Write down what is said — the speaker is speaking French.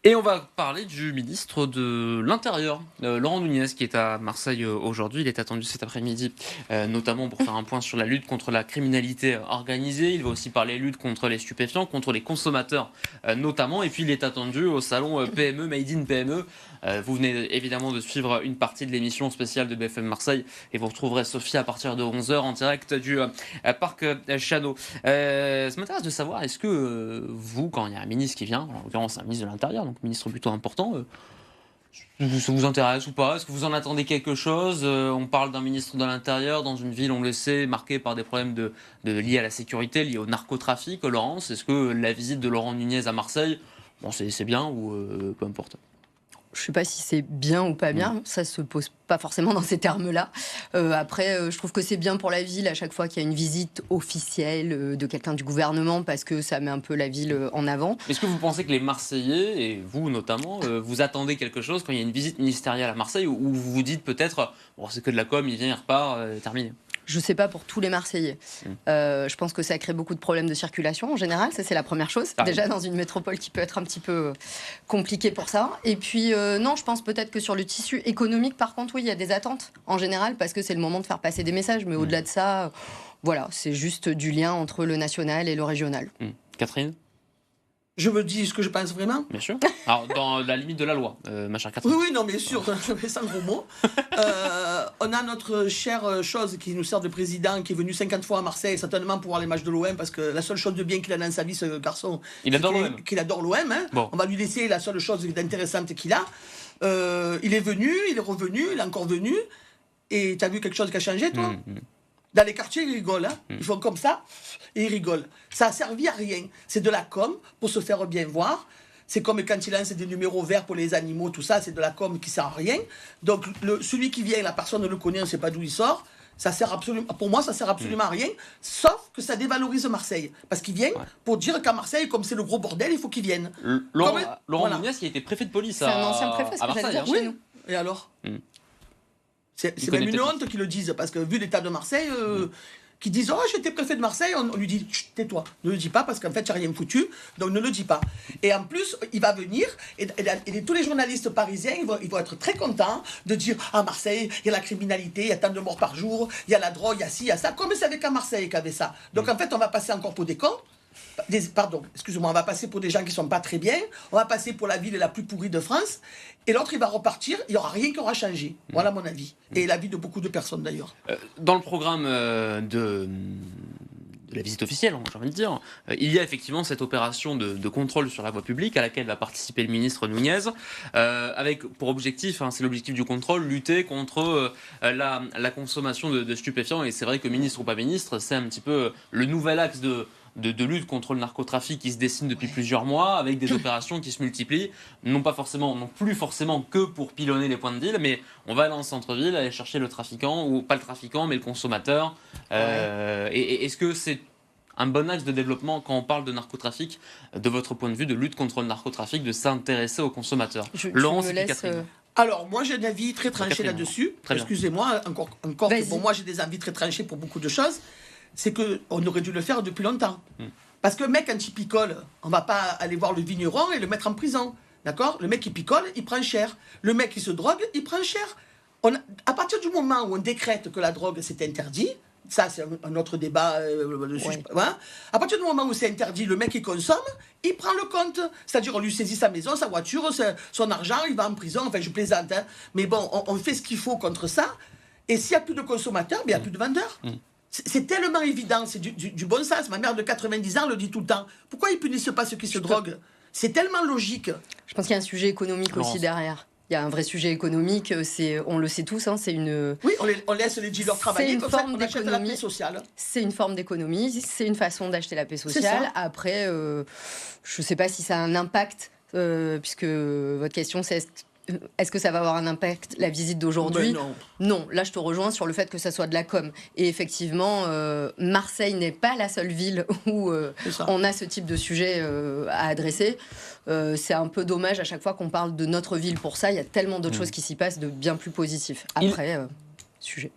Et on va parler du ministre de l'Intérieur, Laurent Nunez, qui est à Marseille aujourd'hui. Il est attendu cet après-midi, notamment pour faire un point sur la lutte contre la criminalité organisée. Il va aussi parler lutte contre les stupéfiants, contre les consommateurs notamment. Et puis il est attendu au salon PME, Made in PME. Vous venez évidemment de suivre une partie de l'émission spéciale de BFM Marseille. Et vous retrouverez Sophie à partir de 11h en direct du parc Chano. Ça m'intéresse de savoir, est-ce que vous, quand il y a un ministre qui vient, en l'occurrence un ministre de l'Intérieur, donc ministre plutôt important, ça vous intéresse ou pas? Est-ce que vous en attendez quelque chose? On parle d'un ministre de l'Intérieur dans une ville, on le sait, marquée par des problèmes liés à la sécurité, liés au narcotrafic. Laurence, est-ce que la visite de Laurent Nunez à Marseille, bon, c'est bien ou peu importe? Je ne sais pas si c'est bien ou pas bien, ça se pose pas forcément dans ces termes-là. Après, je trouve que c'est bien pour la ville à chaque fois qu'il y a une visite officielle de quelqu'un du gouvernement, parce que ça met un peu la ville en avant. Est-ce que vous pensez que les Marseillais, et vous notamment, vous attendez quelque chose quand il y a une visite ministérielle à Marseille, ou vous vous dites peut-être, bon, c'est que de la com, il vient, il repart, terminé? Je ne sais pas pour tous les Marseillais. Je pense que ça crée beaucoup de problèmes de circulation en général. Ça, c'est la première chose. Déjà, dans une métropole qui peut être un petit peu compliquée pour ça. Et puis, non, je pense peut-être que sur le tissu économique, par contre, oui, il y a des attentes en général, parce que c'est le moment de faire passer des messages. Mais au-delà de ça, voilà, c'est juste du lien entre le national et le régional. Catherine? Je me dis ce que je pense vraiment. Bien sûr. Alors, dans la limite de la loi, ma chère Catherine. Oui, non, bien sûr, je fais sans gros mots. On a notre chère chose qui nous sert de président, qui est venu 50 fois à Marseille, certainement pour voir les matchs de l'OM, parce que la seule chose de bien qu'il a dans sa vie, ce garçon, il adore l'OM. Qu'il adore l'OM. Hein. Bon. On va lui laisser la seule chose d'intéressante qu'il a. Il est venu, il est revenu, il est encore venu. Et tu as vu quelque chose qui a changé, toi Dans les quartiers, ils rigolent. Hein. Ils font comme ça et ils rigolent. Ça a servi à rien. C'est de la com pour se faire bien voir. C'est comme quand il lance des numéros verts pour les animaux, tout ça, c'est de la com qui sert à rien. Donc, celui qui vient, la personne ne le connaît, on ne sait pas d'où il sort. Ça sert absolument, pour moi, ça sert absolument à rien, sauf que ça dévalorise Marseille. Parce qu'il vient pour dire qu'à Marseille, comme c'est le gros bordel, il faut qu'il vienne. Laurent Nunez, qui a été préfet de police à Marseille. C'est un ancien préfet, ce que j'allais dire chez nous. Et alors C'est même une honte qu'ils le disent, parce que vu l'état de Marseille, qui disent « Oh, j'étais préfet de Marseille », on lui dit « Tais-toi, ne le dis pas, parce qu'en fait, tu n'as rien foutu, donc ne le dis pas. » Et en plus, il va venir, et tous les journalistes parisiens, ils vont être très contents de dire « À Marseille, il y a la criminalité, il y a tant de morts par jour, il y a la drogue, il y a ci, il y a ça. » Comme c'est avec à Marseille qu'il y avait ça. Donc en fait, on va passer encore pour des cons. Pardon, excusez-moi, on va passer pour des gens qui ne sont pas très bien, on va passer pour la ville la plus pourrie de France, et l'autre il va repartir, il n'y aura rien qui aura changé. Voilà mon avis. Et l'avis de beaucoup de personnes d'ailleurs. Dans le programme de la visite officielle, j'ai envie de dire, il y a effectivement cette opération de contrôle sur la voie publique à laquelle va participer le ministre Nunez, avec pour objectif, c'est l'objectif du contrôle, lutter contre la consommation de stupéfiants. Et c'est vrai que ministre ou pas ministre, c'est un petit peu le nouvel axe de lutte contre le narcotrafic qui se dessine depuis plusieurs mois, avec des opérations qui se multiplient, non plus forcément que pour pilonner les points de deal, mais on va dans le centre-ville aller chercher le trafiquant, ou pas le trafiquant, mais le consommateur. Et est-ce que c'est un bon axe de développement, quand on parle de narcotrafic, de votre point de vue, de lutte contre le narcotrafic, de s'intéresser aux consommateurs? Laurent, c'est Catherine. Alors, moi, j'ai un avis très tranché là-dessus. Excusez-moi, encore que pour moi, j'ai des avis très tranchés pour beaucoup de choses. C'est qu'on aurait dû le faire depuis longtemps. Parce que le mec, quand il picole, on ne va pas aller voir le vigneron et le mettre en prison. D'accord? Le mec qui picole, il prend cher. Le mec qui se drogue, il prend cher. À partir du moment où on décrète que la drogue, c'est interdit, ça, c'est un autre débat dessus. À partir du moment où c'est interdit, le mec qui consomme, il prend le compte. C'est-à-dire, on lui saisit sa maison, sa voiture, son argent, il va en prison. Enfin, je plaisante. Hein. Mais bon, on fait ce qu'il faut contre ça. Et s'il n'y a plus de consommateurs, il n'y a plus de vendeurs. C'est tellement évident, c'est du bon sens. Ma mère de 90 ans le dit tout le temps. Pourquoi ils ne punissent pas ceux qui se droguent? C'est tellement logique. Je pense qu'il y a un sujet économique aussi derrière. Il y a un vrai sujet économique, on le sait tous, c'est une... Oui, on laisse les dealers travailler, comme ça on achète la paix sociale. C'est une forme d'économie, c'est une façon d'acheter la paix sociale. Après, je ne sais pas si ça a un impact, puisque votre question c'est... Est-ce que ça va avoir un impact, la visite d'aujourd'hui? Non, là je te rejoins sur le fait que ça soit de la com. Et effectivement, Marseille n'est pas la seule ville où on a ce type de sujet à adresser. C'est un peu dommage à chaque fois qu'on parle de notre ville pour ça. Il y a tellement d'autres choses qui s'y passent de bien plus positifs. Après, sujet.